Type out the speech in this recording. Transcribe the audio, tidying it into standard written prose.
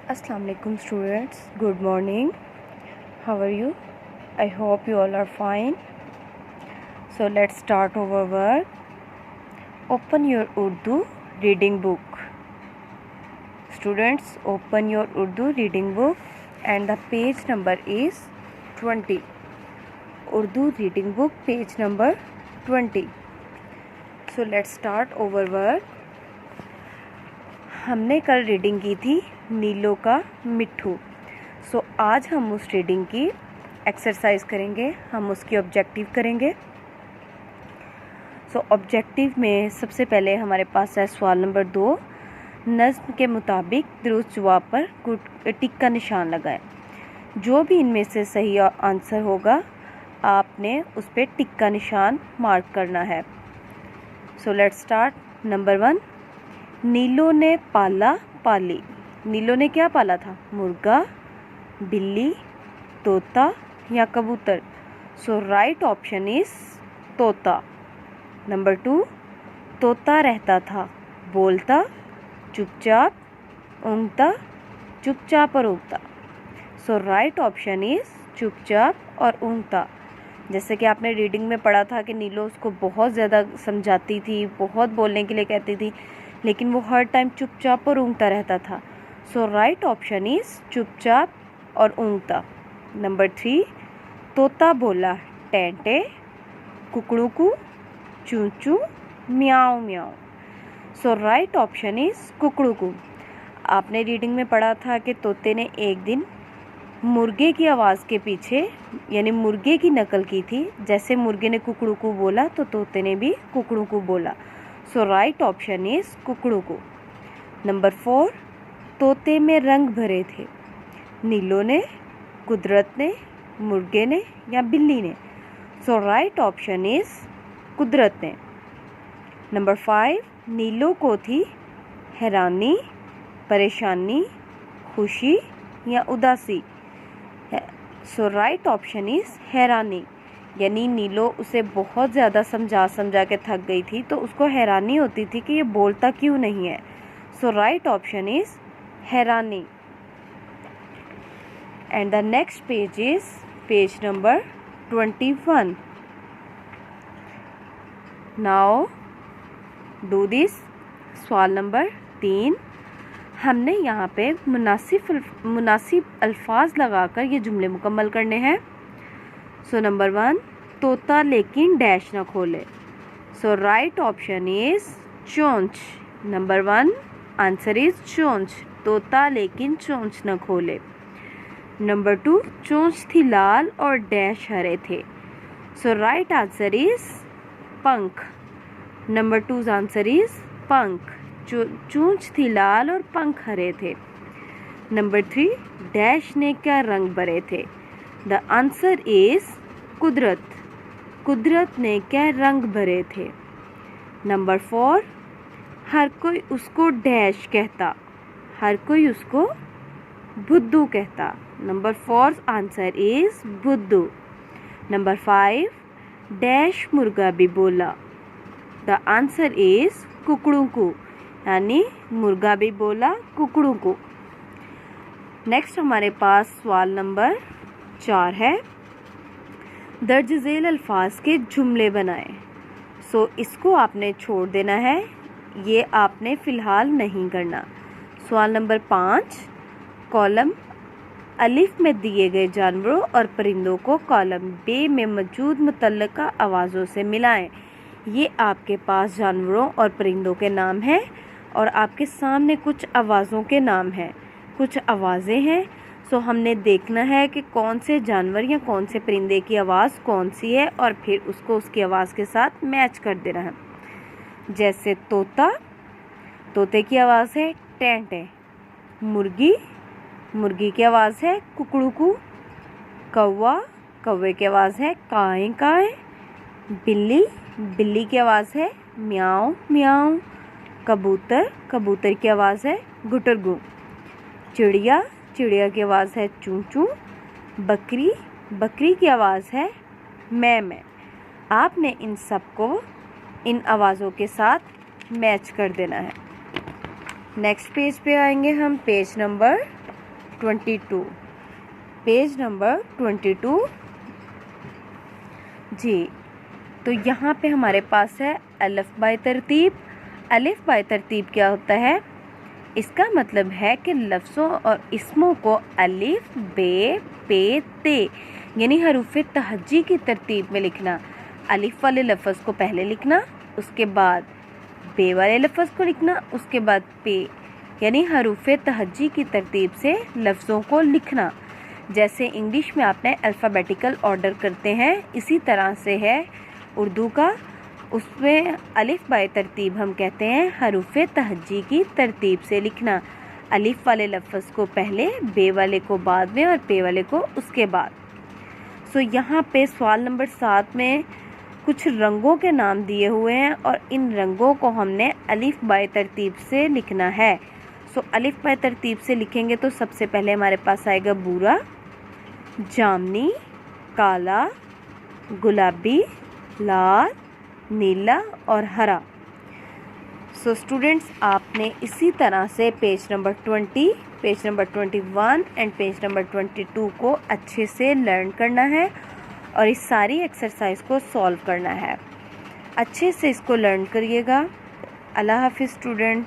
Assalamu alaikum students, good morning. How are you? I hope you all are fine. So let's start our work. Open your Urdu reading book. Students, open your Urdu reading book and the page number is 20. Urdu reading book page number 20. So let's start our work. हमने कल reading की थी नीलो का मिट्ठू। सो आज हम उस reading की एक्सरसाइज करेंगे, हम उसकी ऑब्जेक्टिव करेंगे। सो ऑब्जेक्टिव में सबसे पहले हमारे पास है सवाल नंबर 2, नज़्म के मुताबिक दुरुस्त जवाब पर टिक का निशान लगाएं। जो भी इनमें से सही आंसर होगा आपने उस पर टिक का निशान मार्क करना है। So let's start. नंबर 1, नीलो ने पाला पाली। नीलो ने क्या पाला था? मुर्गा, बिल्ली, तोता या कबूतर? सो राइट ऑप्शन इज तोता। नंबर 2, तोता रहता था बोलता, चुपचाप, ऊँघता, चुपचाप और ऊँघता। सो राइट ऑप्शन इज चुपचाप और ऊँघता। जैसे कि आपने रीडिंग में पढ़ा था कि नीलो उसको बहुत ज़्यादा समझाती थी, बहुत बोलने के लिए कहती थी, लेकिन वो हर टाइम चुपचाप और ऊँघता रहता था। सो राइट ऑप्शन इज चुपचाप और ऊँघता। नंबर 3, तोता बोला टेंटे, कुकड़ू, चू चू, म्याऊ म्याऊ। सो राइट ऑप्शन इज कुकड़ू। आपने रीडिंग में पढ़ा था कि तोते ने एक दिन मुर्गे की आवाज़ के पीछे यानी मुर्गे की नकल की थी। जैसे मुर्गे ने कुकड़ू बोला तो तोते ने भी कुकड़ू बोला। सो right option is Kukru. Number 4, तोते में रंग भरे थे। नीलो ने, कुदरत ने, मुर्गे ने या बिल्ली ने? सो राइट ऑप्शन इज कुदरत ने। नंबर 5, नीलो को थी हैरानी, परेशानी, खुशी या उदासी? सो राइट ऑप्शन इज हैरानी। यानी नीलो उसे बहुत ज़्यादा समझा के थक गई थी, तो उसको हैरानी होती थी कि ये बोलता क्यों नहीं है। सो राइट ऑप्शन इज हैरानी। And the next page is page number 21. Now do this. सवाल नंबर 3, हमने यहाँ पे मुनासिब अल्फाज लगाकर ये जुमले मुकम्मल करने हैं। सो नंबर 1, तोता लेकिन डैश न खोले। सो राइट ऑप्शन इज चोंच। नंबर 1 आंसर इज चोंच, तोता लेकिन चोंच न खोले। नंबर 2, चोंच थी लाल और डैश हरे थे। सो राइट आंसर इज पंख। नंबर 2 आंसर इज पंख, चोंच थी लाल और पंख हरे थे। नंबर 3, डैश ने क्या रंग भरे थे? द आंसर इज कुदरत, कुदरत ने क्या रंग भरे थे। नंबर 4, हर कोई उसको डैश कहता, हर कोई उसको बुद्धू कहता। नंबर 4 आंसर इज बुद्धू। नंबर 5, डैश मुर्गा भी बोला। द आंसर इज कुकड़ू, यानी मुर्गा भी बोला कुकड़ू को। नेक्स्ट हमारे पास सवाल नंबर 4 है, दर्ज झेल अल्फाज के जुमले बनाएं। सो इसको आपने छोड़ देना है, ये आपने फ़िलहाल नहीं करना। सवाल नंबर 5, कॉलम अलिफ में दिए गए जानवरों और परिंदों को कॉलम बे में मौजूद मुतल्लिका आवाज़ों से मिलाएं। ये आपके पास जानवरों और परिंदों के नाम हैं और आपके सामने कुछ आवाज़ों के नाम हैं, कुछ आवाज़ें हैं। सो हमने देखना है कि कौन से जानवर या कौन से परिंदे की आवाज़ कौन सी है और फिर उसको उसकी आवाज़ के साथ मैच कर देना है। जैसे तोता, तोते की आवाज़ है टेंटे। मुर्गी, मुर्गी की आवाज़ है कुकड़ू। कौवा, कौवे की आवाज़ है काएं काएं। बिल्ली, बिल्ली की आवाज़ है म्याऊ म्याऊ। कबूतर, कबूतर की आवाज़ है गुटरगू। चिड़िया, चिड़िया की आवाज़ है चूं चूं। बकरी, बकरी की आवाज़ है मैं। आपने इन सब को इन आवाज़ों के साथ मैच कर देना है। नेक्स्ट पेज पे आएंगे हम, पेज नंबर 22, पेज नंबर 22 जी। तो यहाँ पे हमारे पास है अलिफ बाय तरतीब। अलिफ बाय तरतीब क्या होता है? इसका मतलब है कि लफ्ज़ों और इस्मों को अलिफ, बे, पे, ते यानी हरूफ तहज्जी की तरतीब में लिखना। अलिफ वाले लफ्ज़ को पहले लिखना, उसके बाद बे वाले लफ्ज़ को लिखना, उसके बाद पे, यानी हरूफ तहज्जी की तरतीब से लफ्ज़ों को लिखना। जैसे इंग्लिश में आपने अल्फ़ाबेटिकल ऑर्डर करते हैं, इसी तरह से है उर्दू का। उसमें अलिफ बाय तरतीब हम कहते हैं हरूफ तहज्जी की तरतीब से लिखना। अलिफ वाले लफ्ज़ को पहले, बे वाले को बाद में और पे वाले को उसके बाद। सो यहाँ पे सवाल नंबर 7 में कुछ रंगों के नाम दिए हुए हैं और इन रंगों को हमने अलिफ बाय तरतीब से लिखना है। सो अलिफ बाय तरतीब से लिखेंगे तो सबसे पहले हमारे पास आएगा भूरा, जामनी, काला, गुलाबी, लाल, नीला और हरा। सो स्टूडेंट्स, आपने इसी तरह से page number 20, page number 21 and page number 22 को अच्छे से लर्न करना है और इस सारी एक्सरसाइज को सॉल्व करना है। अच्छे से इसको लर्न करिएगा। अल्लाह हाफिज़ स्टूडेंट।